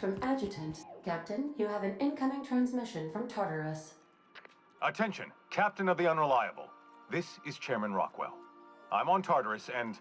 from Adjutant. Captain, you have an incoming transmission from Tartarus. Attention, Captain of the Unreliable. This is Chairman Rockwell. I'm on Tartarus and,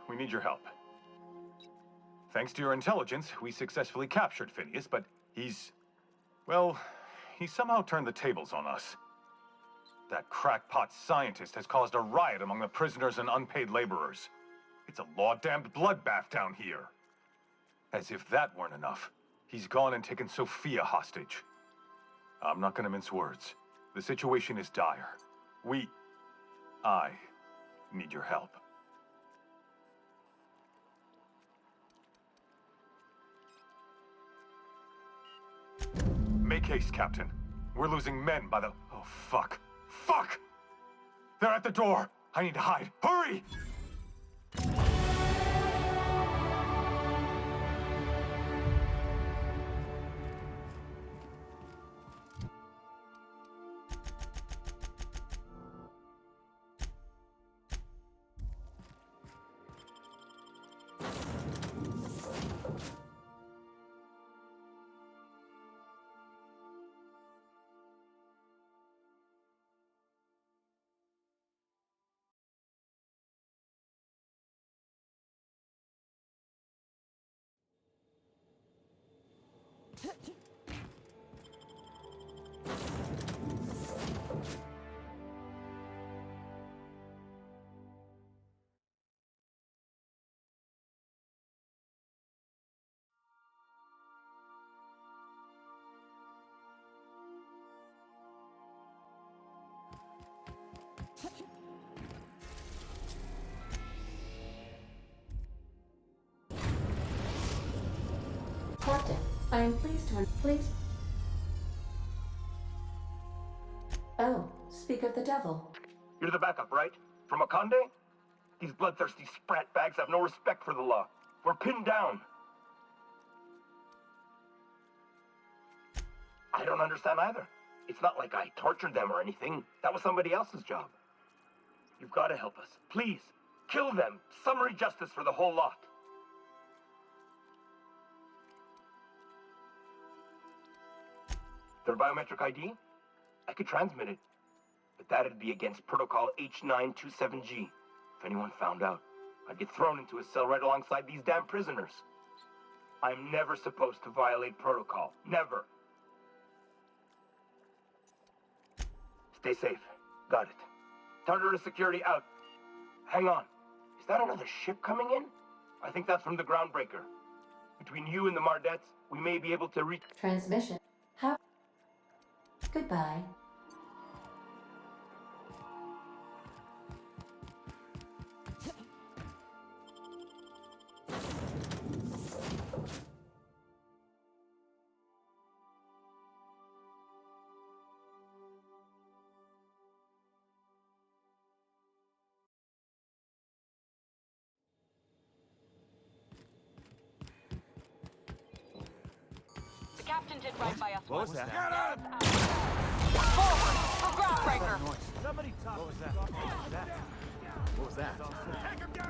we need your help. Thanks to your intelligence, we successfully captured Phineas, but he's somehow turned the tables on us. That crackpot scientist has caused a riot among the prisoners and unpaid laborers. It's a law-damned bloodbath down here. As if that weren't enough, he's gone and taken Sophia hostage. I'm not gonna mince words. The situation is dire. I need your help. Make haste, Captain. We're losing men by the... Oh, fuck. Fuck! They're at the door! I need to hide. Hurry! Captain, I am pleased to... Oh, speak of the devil. You're the backup, right? From Akande? These bloodthirsty sprat bags have no respect for the law. We're pinned down. I don't understand either. It's not like I tortured them or anything. That was somebody else's job. You've got to help us. Please, kill them. Summary justice for the whole lot. Their biometric ID? I could transmit it, but that'd be against Protocol H927G. If anyone found out, I'd get thrown into a cell right alongside these damn prisoners. I'm never supposed to violate protocol. Never. Stay safe. Got it. Tartarus security out. Hang on. Is that another ship coming in? I think that's from the Groundbreaker. Between you and the Mardettes, we may be able to reach... Transmission. How? Goodbye. The captain did right by us. What was that? Forward for Groundbreaker. Somebody talk. What was that? What was that? Take him down!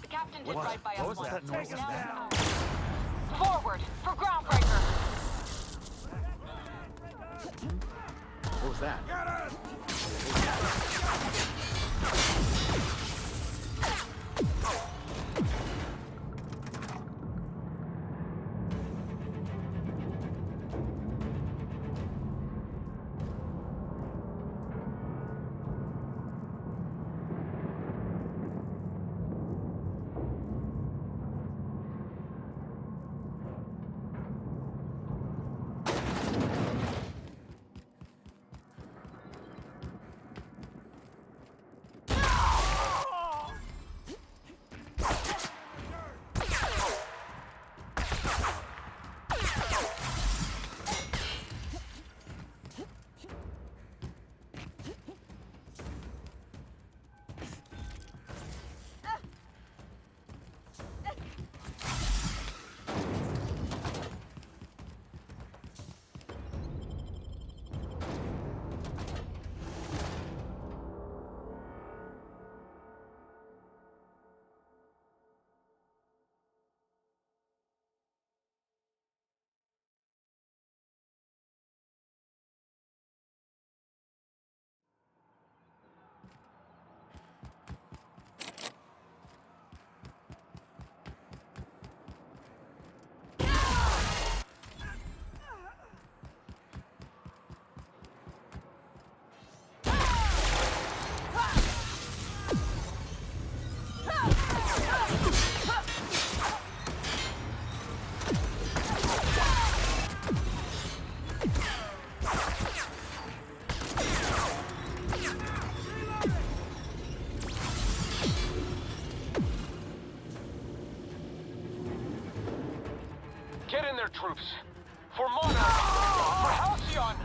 The captain did What? right by What us was once. that noise? Now, forward for groundbreaker. What was that? Get in there, troops! For Monarch! For Halcyon!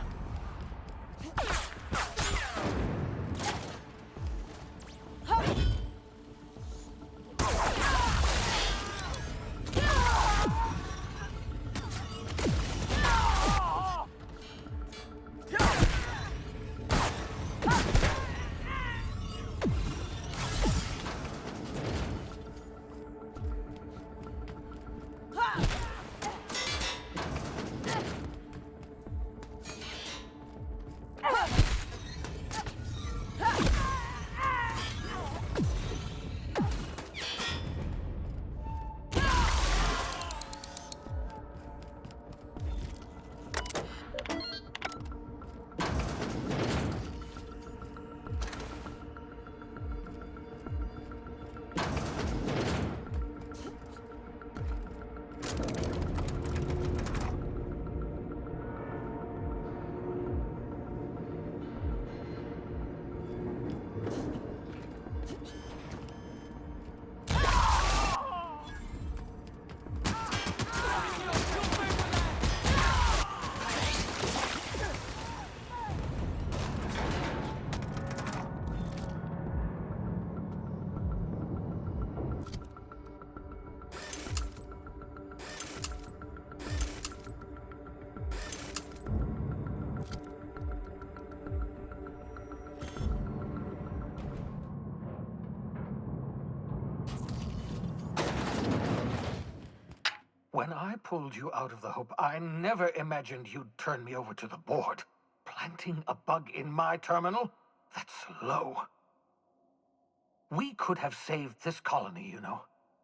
When I pulled you out of the Hope, I never imagined you'd turn me over to the board. Planting a bug in my terminal? That's low. We could have saved this colony, you know.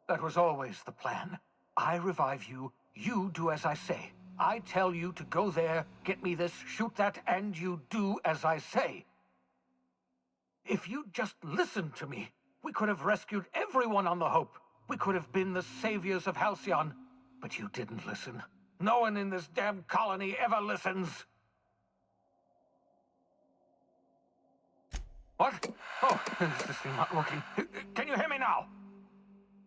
That was always the plan. I revive you, you do as I say. I tell you to go there, get me this, shoot that, and you do as I say. If you'd just listened to me, we could have rescued everyone on the Hope. We could have been the saviors of Halcyon. But you didn't listen. No one in this damn colony ever listens. What? Oh, is this thing not working? Can you hear me now?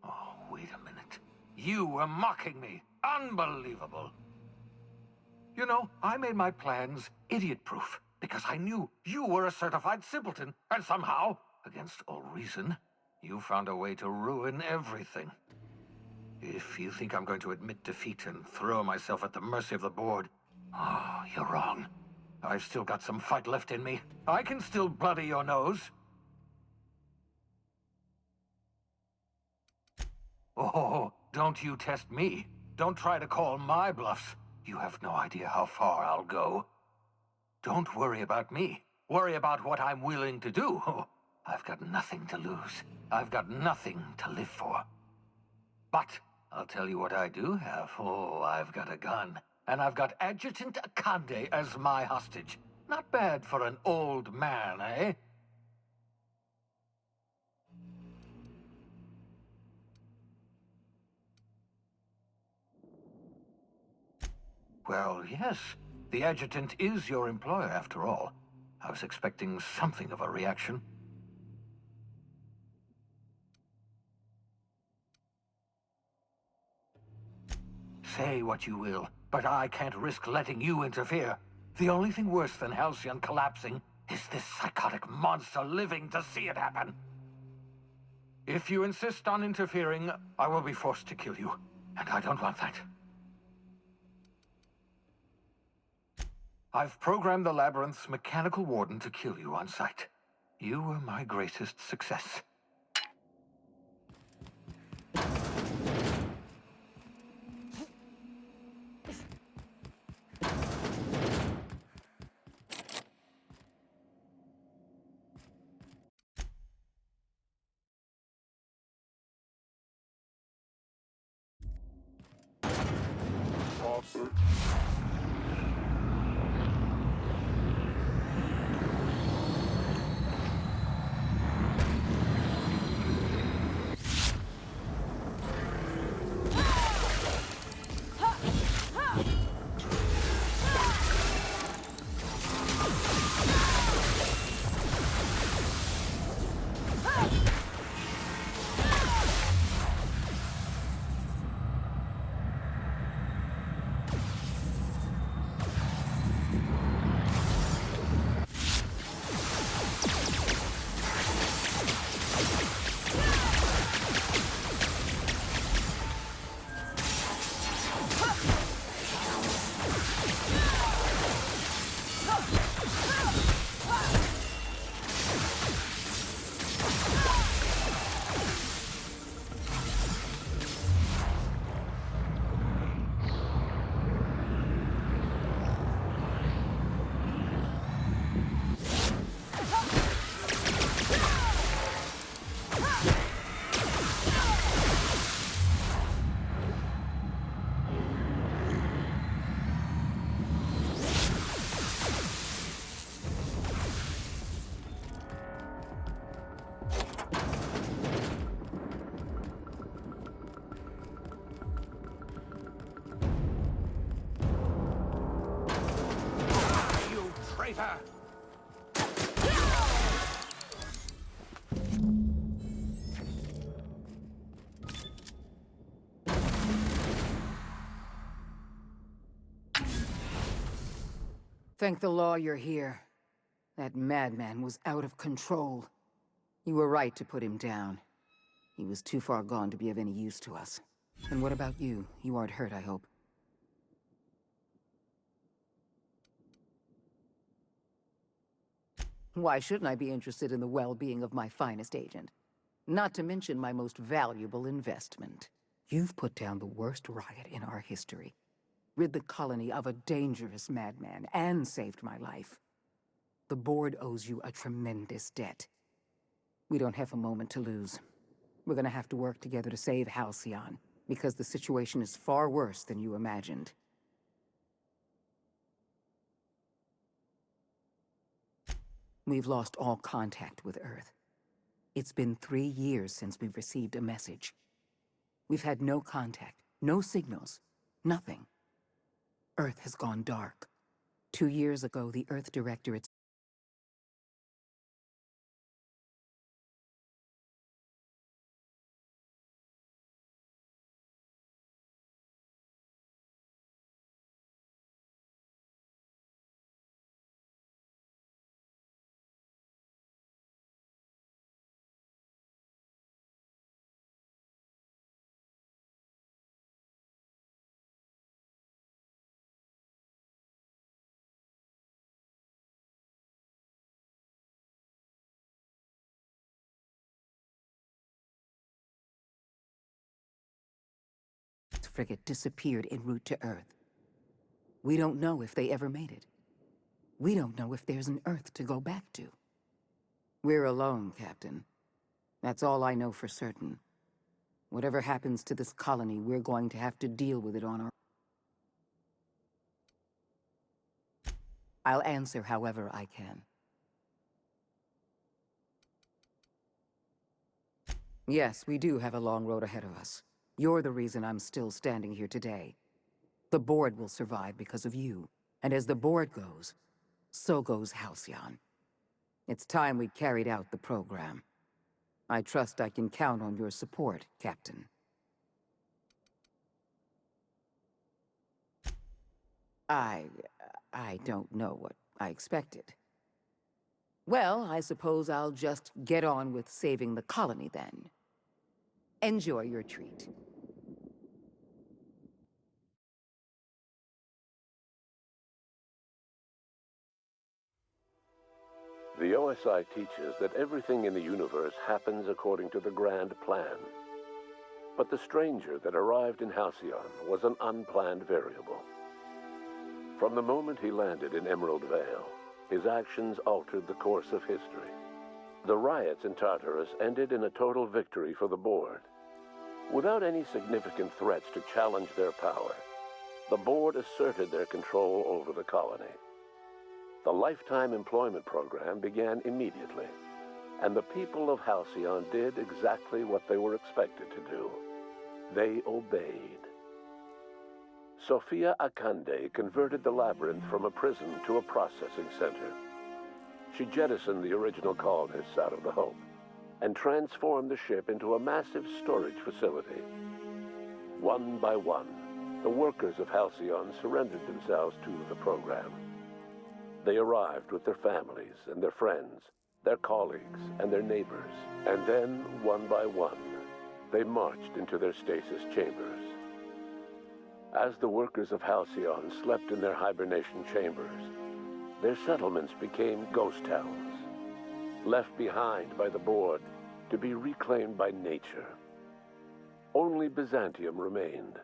Oh, wait a minute. You were mocking me. Unbelievable. You know, I made my plans idiot-proof because I knew you were a certified simpleton, and somehow, against all reason, you found a way to ruin everything. If you think I'm going to admit defeat and throw myself at the mercy of the board, oh, you're wrong. I've still got some fight left in me. I can still bloody your nose. Oh, don't you test me. Don't try to call my bluffs. You have no idea how far I'll go. Don't worry about me. Worry about what I'm willing to do. Oh, I've got nothing to lose. I've got nothing to live for. But I'll tell you what I do have. Oh, I've got a gun. And I've got Adjutant Akande as my hostage. Not bad for an old man, eh? Well, yes. The Adjutant is your employer, after all. I was expecting something of a reaction. Say what you will, but I can't risk letting you interfere. The only thing worse than Halcyon collapsing is this psychotic monster living to see it happen. If you insist on interfering, I will be forced to kill you, and I don't want that. I've programmed the Labyrinth's mechanical warden to kill you on sight. You were my greatest success. You traitor! Thank the law you're here. That madman was out of control. You were right to put him down. He was too far gone to be of any use to us. And what about you? You aren't hurt, I hope. Why shouldn't I be interested in the well-being of my finest agent? Not to mention my most valuable investment. You've put down the worst riot in our history, rid the colony of a dangerous madman, and saved my life. The board owes you a tremendous debt. We don't have a moment to lose. We're gonna have to work together to save Halcyon, because the situation is far worse than you imagined. We've lost all contact with Earth. It's been 3 years since we've received a message. We've had no contact, no signals, nothing. Earth has gone dark. 2 years ago, the Earth Directorate frigate disappeared en route to Earth. We don't know if they ever made it. We don't know if there's an Earth to go back to. We're alone, Captain. That's all I know for certain. Whatever happens to this colony, we're going to have to deal with it on our... I'll answer however I can. Yes, we do have a long road ahead of us. You're the reason I'm still standing here today. The Board will survive because of you. And as the Board goes, so goes Halcyon. It's time we carried out the program. I trust I can count on your support, Captain. I don't know what I expected. Well, I suppose I'll just get on with saving the colony then. Enjoy your treat. The OSI teaches that everything in the universe happens according to the grand plan. But the stranger that arrived in Halcyon was an unplanned variable. From the moment he landed in Emerald Vale, his actions altered the course of history. The riots in Tartarus ended in a total victory for the Board. Without any significant threats to challenge their power, the Board asserted their control over the colony. The Lifetime Employment Program began immediately, and the people of Halcyon did exactly what they were expected to do. They obeyed. Sophia Akande converted the labyrinth from a prison to a processing center. She jettisoned the original colonists out of the Hope and transformed the ship into a massive storage facility. One by one, the workers of Halcyon surrendered themselves to the program. They arrived with their families and their friends, their colleagues and their neighbors, and then, one by one, they marched into their stasis chambers. As the workers of Halcyon slept in their hibernation chambers, their settlements became ghost towns, left behind by the Board to be reclaimed by nature. Only Byzantium remained,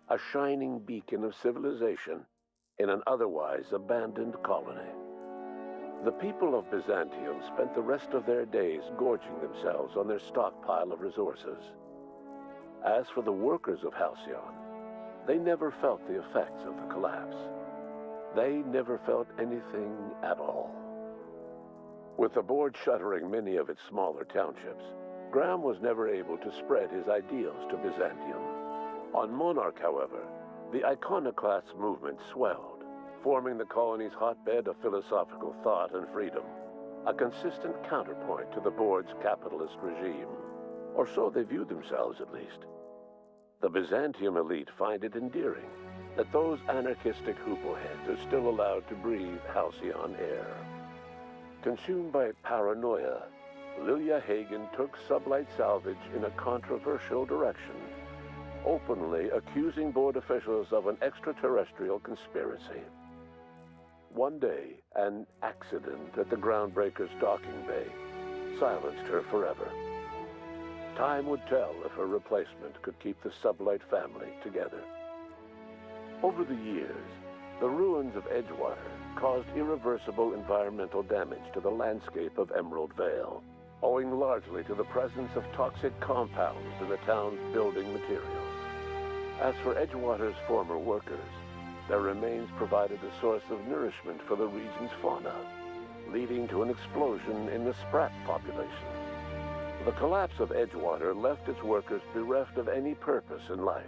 a shining beacon of civilization in an otherwise abandoned colony. The people of Byzantium spent the rest of their days gorging themselves on their stockpile of resources. As for the workers of Halcyon, they never felt the effects of the collapse. They never felt anything at all. With the Board shuttering many of its smaller townships, Graham was never able to spread his ideals to Byzantium. On Monarch, however, the iconoclast movement swelled, forming the colony's hotbed of philosophical thought and freedom, a consistent counterpoint to the Board's capitalist regime. Or so they viewed themselves, at least. The Byzantium elite find it endearing that those anarchistic hoopleheads are still allowed to breathe Halcyon air. Consumed by paranoia, Lilia Hagen took Sublight Salvage in a controversial direction, openly accusing Board officials of an extraterrestrial conspiracy. One day, an accident at the Groundbreaker's docking bay silenced her forever. Time would tell if her replacement could keep the Sublight family together. Over the years, the ruins of Edgewater caused irreversible environmental damage to the landscape of Emerald Vale, owing largely to the presence of toxic compounds in the town's building materials. As for Edgewater's former workers, their remains provided a source of nourishment for the region's fauna, leading to an explosion in the sprat population. The collapse of Edgewater left its workers bereft of any purpose in life.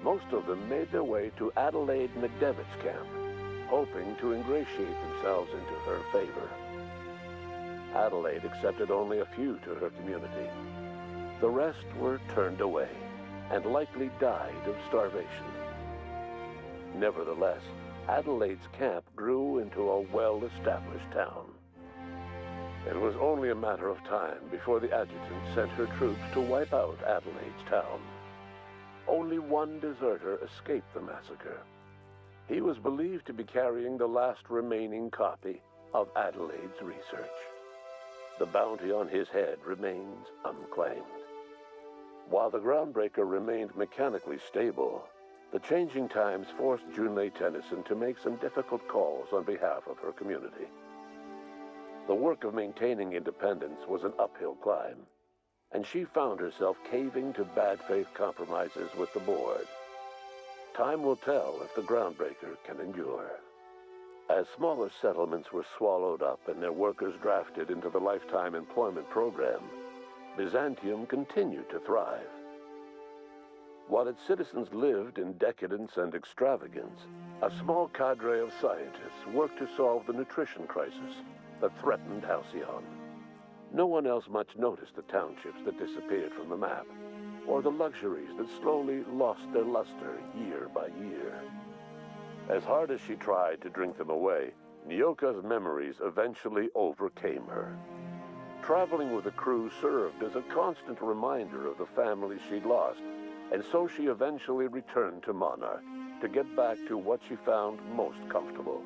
Most of them made their way to Adelaide McDevitt's camp, hoping to ingratiate themselves into her favor. Adelaide accepted only a few to her community. The rest were turned away and likely died of starvation. Nevertheless, Adelaide's camp grew into a well-established town. It was only a matter of time before the adjutant sent her troops to wipe out Adelaide's town. Only one deserter escaped the massacre. He was believed to be carrying the last remaining copy of Adelaide's research. The bounty on his head remains unclaimed. While the Groundbreaker remained mechanically stable, the changing times forced Junlei Tennyson to make some difficult calls on behalf of her community. The work of maintaining independence was an uphill climb, and she found herself caving to bad faith compromises with the board. Time will tell if the Groundbreaker can endure. As smaller settlements were swallowed up and their workers drafted into the Lifetime Employment Program, Byzantium continued to thrive. While its citizens lived in decadence and extravagance, a small cadre of scientists worked to solve the nutrition crisis that threatened Halcyon. No one else much noticed the townships that disappeared from the map, or the luxuries that slowly lost their luster year by year. As hard as she tried to drink them away, Nyoka's memories eventually overcame her. Traveling with the crew served as a constant reminder of the family she'd lost, and so she eventually returned to Monarch to get back to what she found most comfortable: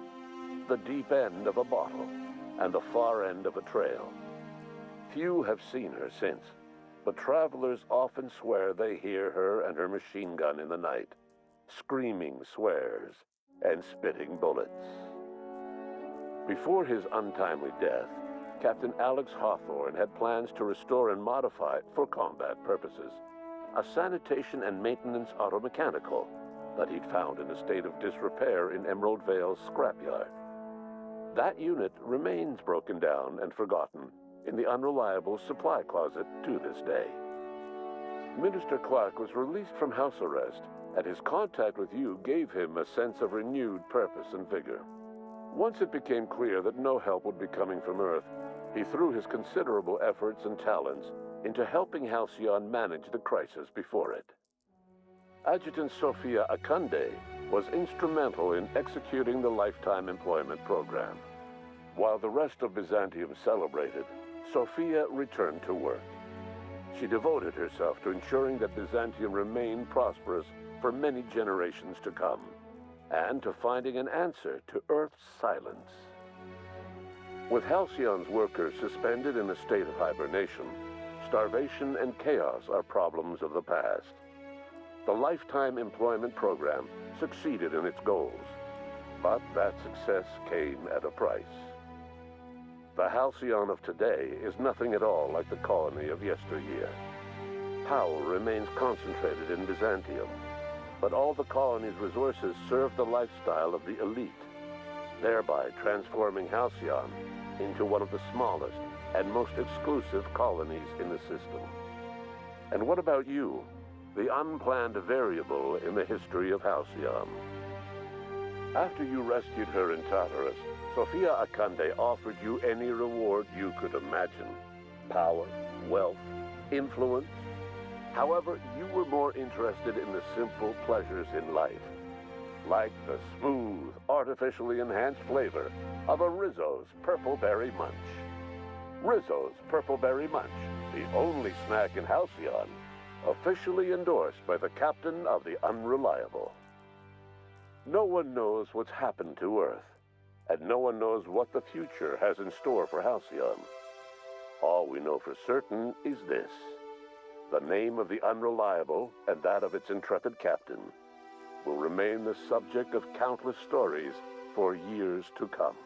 the deep end of a bottle and the far end of a trail. Few have seen her since, but travelers often swear they hear her and her machine gun in the night, screaming swears and spitting bullets. Before his untimely death, Captain Alex Hawthorne had plans to restore and modify, for combat purposes, a sanitation and maintenance automechanical that he'd found in a state of disrepair in Emerald Vale's scrapyard. That unit remains broken down and forgotten in the Unreliable supply closet to this day. Minister Clark was released from house arrest, and his contact with you gave him a sense of renewed purpose and vigor. Once it became clear that no help would be coming from Earth, he threw his considerable efforts and talents into helping Halcyon manage the crisis before it. Adjutant Sophia Akande was instrumental in executing the Lifetime Employment Program. While the rest of Byzantium celebrated, Sophia returned to work. She devoted herself to ensuring that Byzantium remained prosperous for many generations to come, and to finding an answer to Earth's silence. With Halcyon's workers suspended in a state of hibernation, starvation and chaos are problems of the past. The Lifetime Employment Program succeeded in its goals, but that success came at a price. The Halcyon of today is nothing at all like the colony of yesteryear. Power remains concentrated in Byzantium, but all the colony's resources serve the lifestyle of the elite, thereby transforming Halcyon into one of the smallest and most exclusive colonies in the system. And what about you, the unplanned variable in the history of Halcyon? After you rescued her in Tartarus, Sophia Akande offered you any reward you could imagine: power, wealth, influence. However, you were more interested in the simple pleasures in life, like the smooth, artificially enhanced flavor of a Rizzo's Purple Berry Munch. Rizzo's Purple Berry Munch, the only snack in Halcyon, officially endorsed by the captain of the Unreliable. No one knows what's happened to Earth, and no one knows what the future has in store for Halcyon. All we know for certain is this: the name of the Unreliable and that of its intrepid captain will remain the subject of countless stories for years to come.